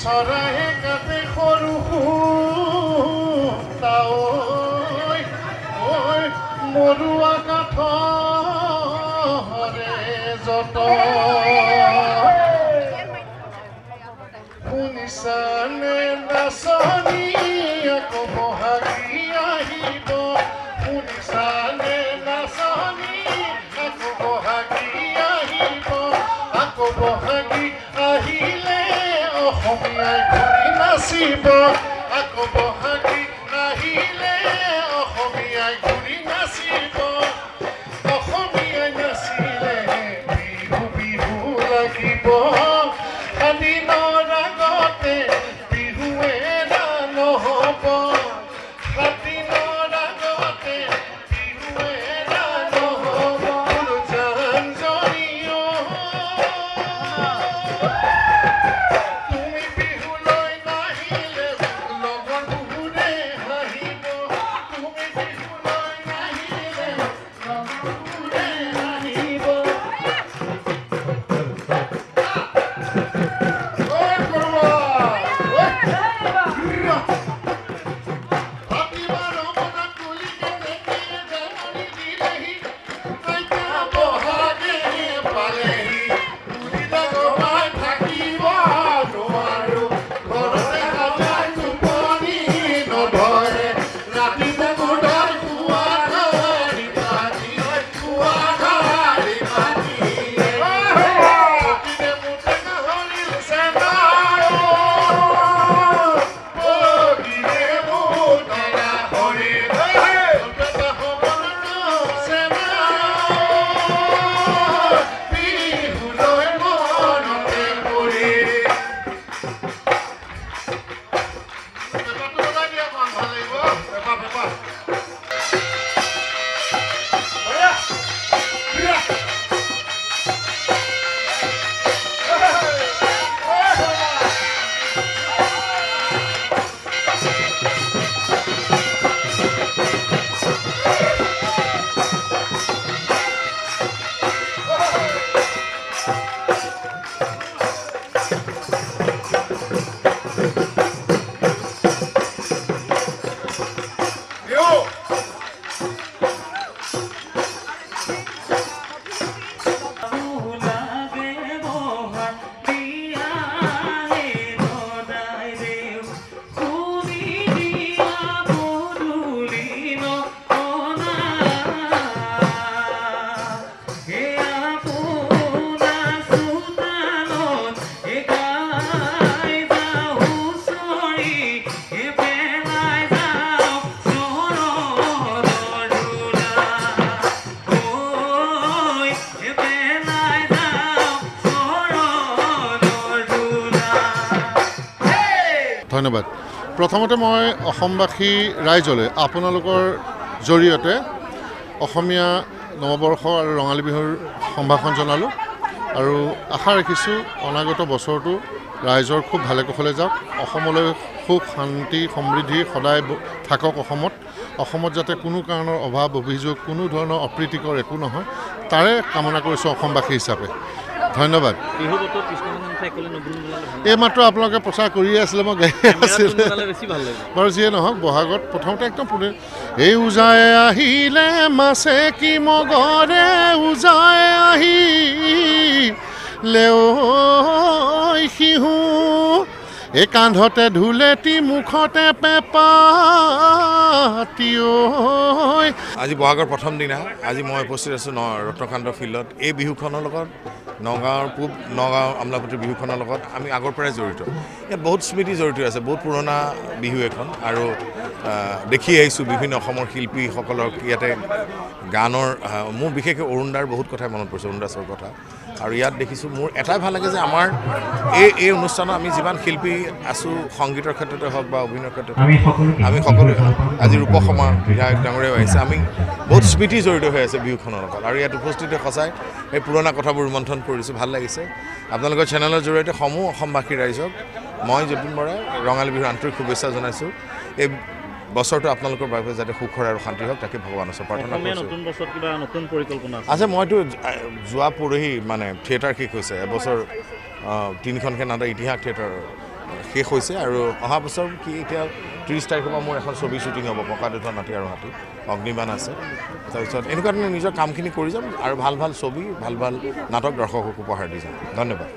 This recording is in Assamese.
চৰাই কাতে সৰু তাঐ ঐ মৰুৱা কাঠৰে যত শুনিছানে নাচনী আকৌ বহাগী আহিব শুনিছানে নাচনী আকৌ বহাগী আহিব আকৌ বহাগী আহিলে অসমীয়াই ঘূৰি নাচিব আকৌ বহাগী আহিলে অসমীয়াই ঘূৰি নাচিব অসমীয়াই নাচিলে বিহু বিহু লাগিব স্বাধীনৰ আগতে বিহুৱে নহ'ব স্বাধীনৰ আগতে বিহুৱে নহ'ব জান জনীয় তুমি বিহুলৈ নাহিলে লগৰ বহুৰে হাঁহিব তুমি বিহুলৈ নাহিলে লগৰ বহুৰে হাঁহিব ধন্যবাদ প্ৰথমতে মই অসমবাসী ৰাইজলৈ আপোনালোকৰ জৰিয়তে অসমীয়া নৱবৰ্ষ আৰু ৰঙালী বিহুৰ সম্ভাষণ জনালোঁ আৰু আশা ৰাখিছোঁ অনাগত বছৰটো ৰাইজৰ খুব ভালে কুশলে যাওক অসমলৈ সুখ শান্তি সমৃদ্ধি সদায় থাকক অসমত যাতে কোনো কাৰণৰ অভাৱ অভিযোগ কোনো ধৰণৰ অপ্ৰীতিকৰ একো নহয় তাৰে কামনা কৰিছোঁ অসমবাসী হিচাপে ধন্যবাদ এই মাত্ৰ আপোনালোকে প্ৰচাৰ কৰিয়ে আছিলে মই গাই আছিলোঁ বাৰু যিয়ে নহওক বহাগত প্ৰথমতে একদম পুনে এই উজাই আহিলে মাছে কি মগৰে উজাই আহিলে শিহু এই কান্ধতে ঢোলেটি মুখতে পেপাতি আজি বহাগৰ প্ৰথম দিনা আজি মই উপস্থিত আছোঁ ৰত্নকান্ত ফিল্ডত এই বিহুখনৰ লগত নগাঁৱৰ পূব নগাঁও আমলাপতিৰ বিহুখনৰ লগত আমি আগৰ পৰাই জড়িত ইয়াত বহুত স্মৃতি জড়িত আছে বহুত পুৰণা বিহু এখন আৰু দেখি আহিছোঁ বিভিন্ন অসমৰ শিল্পীসকলক ইয়াতে গানৰ মোৰ বিশেষকৈ অৰুণদাৰ বহুত কথাই মনত পৰিছে অৰুণ দাসৰ কথা আৰু ইয়াত দেখিছোঁ মোৰ এটাই ভাল লাগে যে আমাৰ এই অনুষ্ঠানত আমি যিমান শিল্পী আছোঁ সংগীতৰ ক্ষেত্ৰতে হওক বা অভিনয়ৰ ক্ষেত্ৰতে আমি সকলোৱে আজি ৰূপসমা বিধায়ক ডাঙৰীয়াও আহিছে আমি বহুত স্মৃতি জড়িত হৈ আছে বিহুখনৰ লগত আৰু ইয়াত উপস্থিত সঁচাই এই পুৰণা কথাবোৰ ৰোমন্থন কৰিছোঁ ভাল লাগিছে আপোনালোকৰ চেনেলৰ জৰিয়তে সমূহ অসমবাসী ৰাইজক মই যতীন বৰাই ৰঙালী বিহুৰ আন্তৰিক শুভেচ্ছা জনাইছোঁ এই বছৰটো আপোনালোকৰ বাবে যাতে সুখৰ আৰু শান্তি হওক তাকে ভগৱানৰ ওচৰত প্ৰাৰ্থনা কৰিছোঁ নতুন বছৰত কিবা নতুন পৰিকল্পনা আছে মইতো যোৱা পৰহি মানে থিয়েটাৰ শেষ হৈছে এবছৰ তিনিখনকৈ নাটক ইতিহাস থিয়েটাৰ শেষ হৈছে আৰু অহা বছৰ কি এতিয়া 30 তাৰিখৰ পৰা মোৰ এখন ছবি শ্বুটিং হ'ব ককাদেউতা নাতি আৰু হাতী অগ্নিবাণ আছে তাৰপিছত এনেকুৱা ধৰণে নিজৰ কামখিনি কৰি যাম আৰু ভাল ভাল ছবি ভাল ভাল নাটক দৰ্শকক উপহাৰ দি যাম ধন্যবাদ